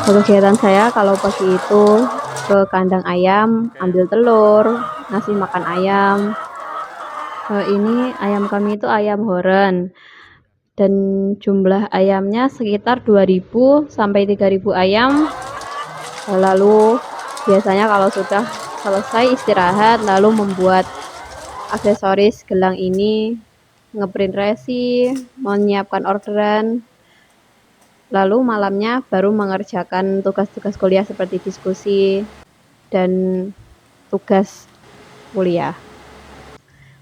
Kegiatan saya kalau pagi itu ke kandang ayam, ambil telur, ngasih makan ayam. Ini ayam kami itu ayam horen dan jumlah ayamnya sekitar 2.000 sampai 3.000 ayam. Lalu biasanya kalau sudah selesai istirahat lalu membuat aksesoris gelang ini, ngeprint resi, menyiapkan orderan. Lalu malamnya baru mengerjakan tugas-tugas kuliah seperti diskusi dan tugas kuliah.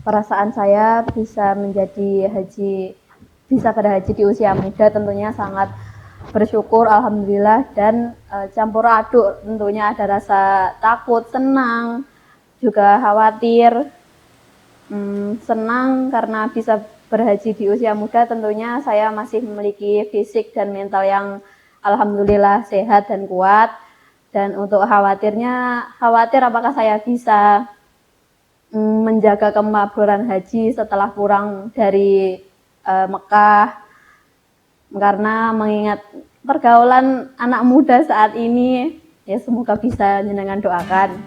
Perasaan saya bisa berhaji di usia muda tentunya sangat bersyukur, alhamdulillah, dan campur aduk tentunya ada rasa takut, senang, juga khawatir. Senang karena bisa berhaji di usia muda, tentunya saya masih memiliki fisik dan mental yang alhamdulillah sehat dan kuat. Dan untuk khawatir apakah saya bisa menjaga kemakburan haji setelah pulang dari Mekah, karena mengingat pergaulan anak muda saat ini, ya semoga bisa jenengan doakan.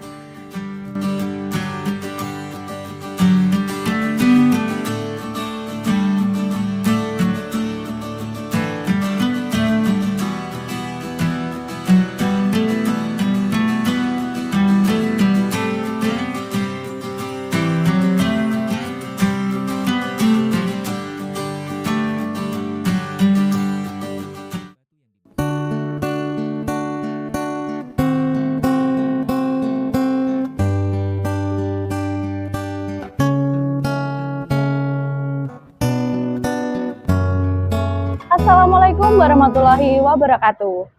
Assalamualaikum warahmatullahi wabarakatuh.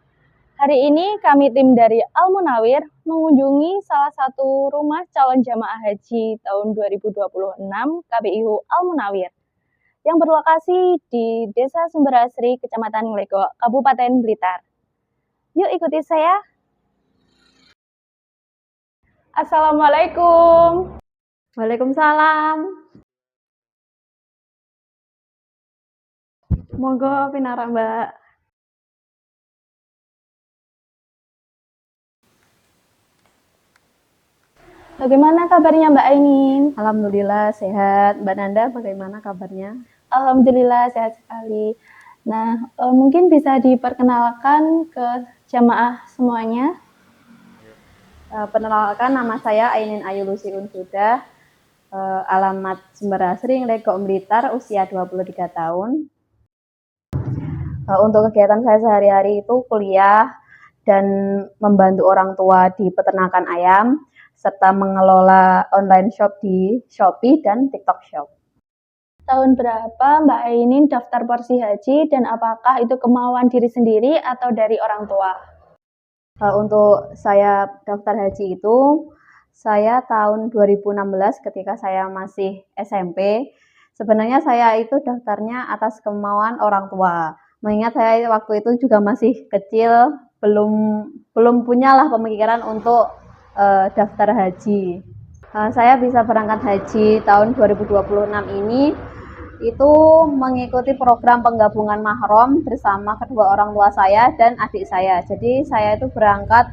Hari ini kami tim dari Al-Munawir mengunjungi salah satu rumah calon jamaah haji tahun 2026 KBIU Al-Munawir yang berlokasi di Desa Sumberasri, Kecamatan Nglegok, Kabupaten Blitar. Yuk ikuti saya. Assalamualaikum. Waalaikumsalam. Monggo pinara Mbak. Bagaimana kabarnya Mbak Ainin? Alhamdulillah sehat. Mbak Nanda bagaimana kabarnya? Alhamdulillah sehat sekali. Nah, mungkin bisa diperkenalkan ke jamaah semuanya. Perkenalkan, nama saya Ainin Ayu Lucy Unsudah, alamat Sumberasri, Nglegok, Blitar, usia 23 tahun. Untuk kegiatan saya sehari-hari itu kuliah dan membantu orang tua di peternakan ayam, serta mengelola online shop di Shopee dan TikTok Shop. Tahun berapa Mbak Ainin daftar porsi haji dan apakah itu kemauan diri sendiri atau dari orang tua? Untuk saya daftar haji itu, saya tahun 2016 ketika saya masih SMP. Sebenarnya saya itu daftarnya atas kemauan orang tua. Mengingat saya waktu itu juga masih kecil, belum punyalah pemikiran untuk daftar haji. Saya bisa berangkat haji tahun 2026 ini itu mengikuti program penggabungan mahram bersama kedua orang tua saya dan adik saya. Jadi saya itu berangkat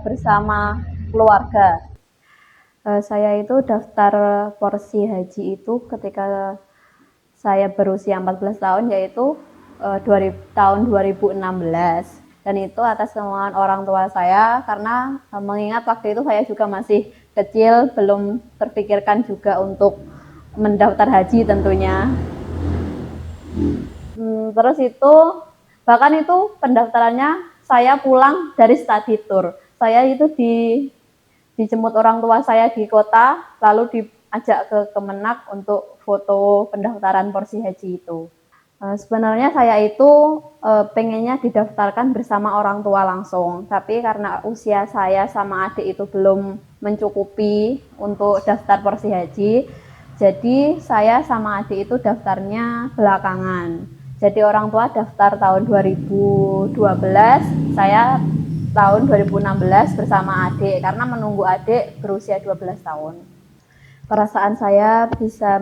bersama keluarga. Saya itu daftar porsi haji itu ketika saya berusia 14 tahun, yaitu tahun 2016, dan itu atas kemauan orang tua saya karena mengingat waktu itu saya juga masih kecil, belum terpikirkan juga untuk mendaftar haji tentunya. Terus itu bahkan itu pendaftarannya saya pulang dari study tour. Saya itu dijemput orang tua saya di kota, lalu diajak ke Kemenak untuk foto pendaftaran porsi haji itu. Sebenarnya saya itu pengennya didaftarkan bersama orang tua langsung, tapi karena usia saya sama adik itu belum mencukupi untuk daftar porsi haji, jadi saya sama adik itu daftarnya belakangan. Jadi orang tua daftar tahun 2012, saya tahun 2016 bersama adik karena menunggu adik berusia 12 tahun. Perasaan saya bisa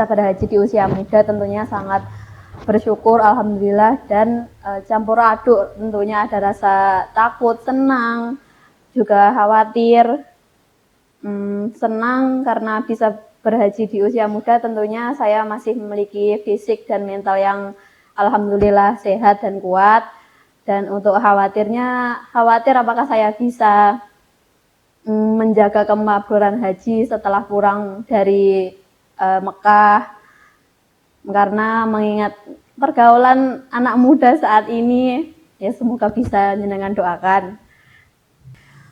berhaji di usia muda tentunya sangat bersyukur, alhamdulillah, dan campur aduk tentunya ada rasa takut, senang, juga khawatir. Senang karena bisa berhaji di usia muda, tentunya saya masih memiliki fisik dan mental yang alhamdulillah sehat dan kuat. Dan untuk khawatirnya, khawatir apakah saya bisa menjaga kemakburan haji setelah pulang dari Mekah, karena mengingat pergaulan anak muda saat ini, ya semoga bisa jenengan doakan.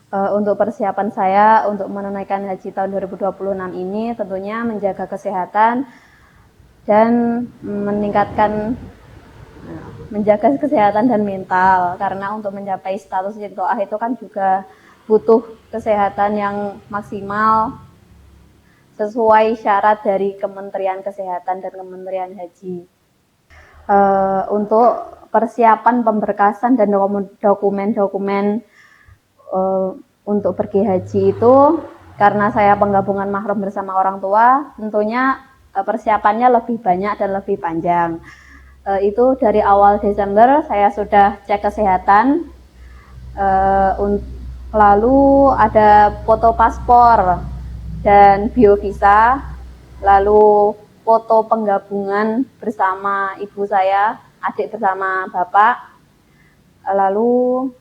Untuk persiapan saya untuk menunaikan haji tahun 2026 ini tentunya menjaga kesehatan dan menjaga kesehatan dan mental, karena untuk mencapai status istiqoah itu kan juga butuh kesehatan yang maksimal sesuai syarat dari Kementerian Kesehatan dan Kementerian Haji. Untuk persiapan pemberkasan dan dokumen-dokumen untuk pergi haji itu, karena saya penggabungan mahram bersama orang tua, tentunya persiapannya lebih banyak dan lebih panjang. Itu dari awal Desember saya sudah cek kesehatan, lalu ada foto paspor dan biovisa, lalu foto penggabungan bersama ibu saya, adik bersama bapak, lalu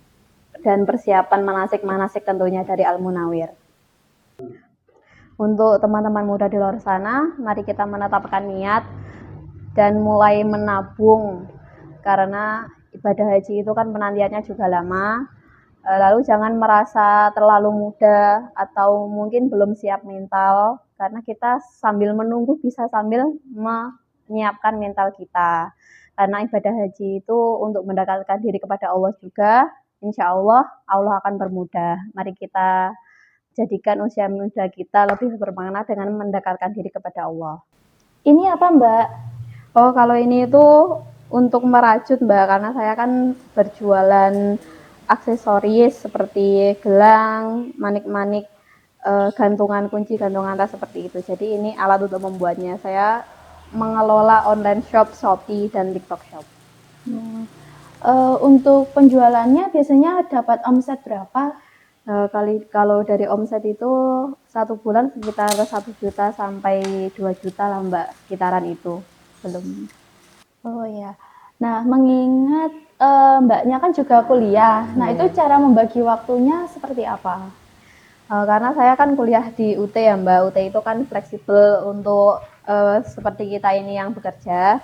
dan persiapan manasik-manasik tentunya dari Al-Munawir. Untuk teman-teman muda di luar sana, mari kita menetapkan niat dan mulai menabung, karena ibadah haji itu kan penantiannya juga lama. Lalu jangan merasa terlalu muda atau mungkin belum siap mental, karena kita sambil menunggu bisa sambil menyiapkan mental kita. Karena ibadah haji itu untuk mendekatkan diri kepada Allah juga. Insya Allah, Allah akan bermudah. Mari kita jadikan usia muda kita lebih bermakna dengan mendekatkan diri kepada Allah. Ini apa, Mbak? Oh, kalau ini itu untuk merajut, Mbak, karena saya kan berjualan aksesoris seperti gelang, manik-manik, gantungan kunci, gantungan tas seperti itu. Jadi ini alat untuk membuatnya. Saya mengelola online shop Shopee dan TikTok Shop. Untuk penjualannya biasanya dapat omset berapa? Kalau dari omset itu satu bulan sekitar 1 juta sampai 2 juta lah, Mbak, sekitaran itu. Belum. Oh ya. Nah, mengingat Mbaknya kan juga kuliah. Nah, itu cara membagi waktunya seperti apa? Karena saya kan kuliah di UT ya, Mbak. UT itu kan fleksibel untuk seperti kita ini yang bekerja.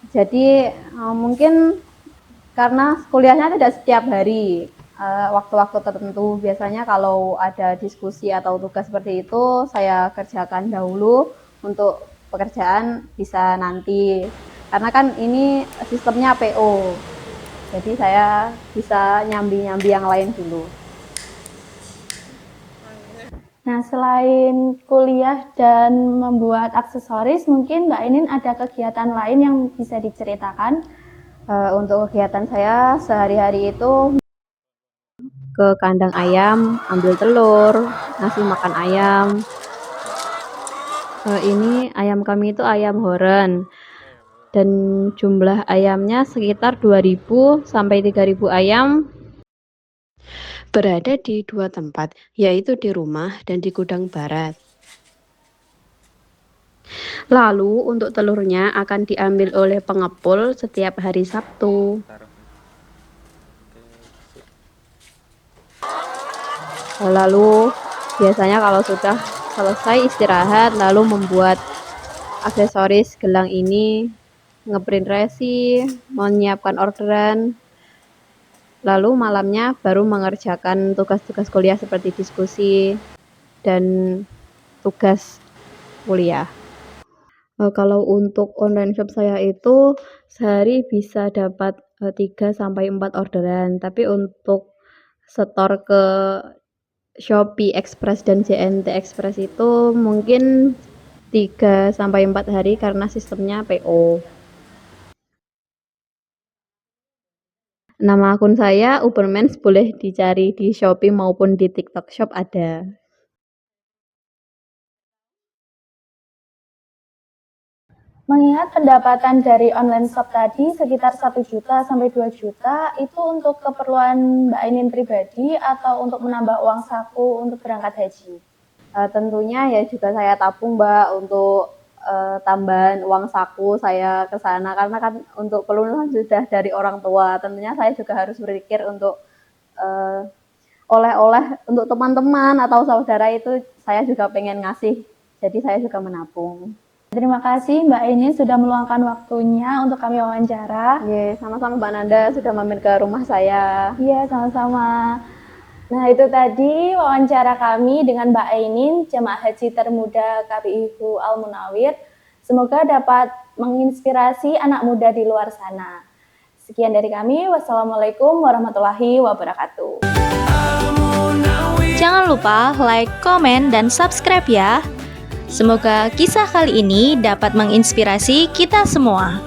Jadi mungkin karena kuliahnya tidak setiap hari, waktu-waktu tertentu. Biasanya kalau ada diskusi atau tugas seperti itu, saya kerjakan dahulu, untuk pekerjaan bisa nanti. Karena kan ini sistemnya PO, jadi saya bisa nyambi-nyambi yang lain dulu. Nah, selain kuliah dan membuat aksesoris, mungkin Mbak Inin ada kegiatan lain yang bisa diceritakan? Untuk kegiatan saya sehari-hari itu ke kandang ayam, ambil telur, ngasih makan ayam. Ini ayam kami itu ayam horen, dan jumlah ayamnya sekitar 2.000 sampai 3.000 ayam. Berada di 2 tempat, yaitu di rumah dan di gudang barat. Lalu untuk telurnya akan diambil oleh pengepul setiap hari Sabtu. Lalu biasanya kalau sudah selesai istirahat, lalu membuat aksesoris gelang ini, ngeprint resi, menyiapkan orderan, lalu malamnya baru mengerjakan tugas-tugas kuliah seperti diskusi dan tugas kuliah. Kalau untuk online shop saya itu sehari bisa dapat 3 sampai 4 orderan, tapi untuk setor ke Shopee Express dan JNT Express itu mungkin 3 sampai 4 hari karena sistemnya PO. Nama akun saya Ubermans, boleh dicari di Shopee maupun di TikTok Shop ada. Mengingat pendapatan dari online shop tadi sekitar 1 juta sampai 2 juta, itu untuk keperluan Mbak Ainin pribadi atau untuk menambah uang saku untuk berangkat haji? Tentunya ya juga saya tabung Mbak untuk tambahan uang saku saya ke sana, karena kan untuk pelunasan sudah dari orang tua. Tentunya saya juga harus berpikir untuk oleh-oleh untuk teman-teman atau saudara, itu saya juga pengen ngasih. Jadi saya juga menabung. Terima kasih Mbak Ainin sudah meluangkan waktunya untuk kami wawancara. Iya, sama-sama Mbak Nanda sudah mampir ke rumah saya. Iya, sama-sama. Nah, itu tadi wawancara kami dengan Mbak Ainin, jemaah haji termuda KPIHU Al-Munawir. Semoga dapat menginspirasi anak muda di luar sana. Sekian dari kami. Wassalamualaikum warahmatullahi wabarakatuh. Jangan lupa like, komen, dan subscribe ya. Semoga kisah kali ini dapat menginspirasi kita semua.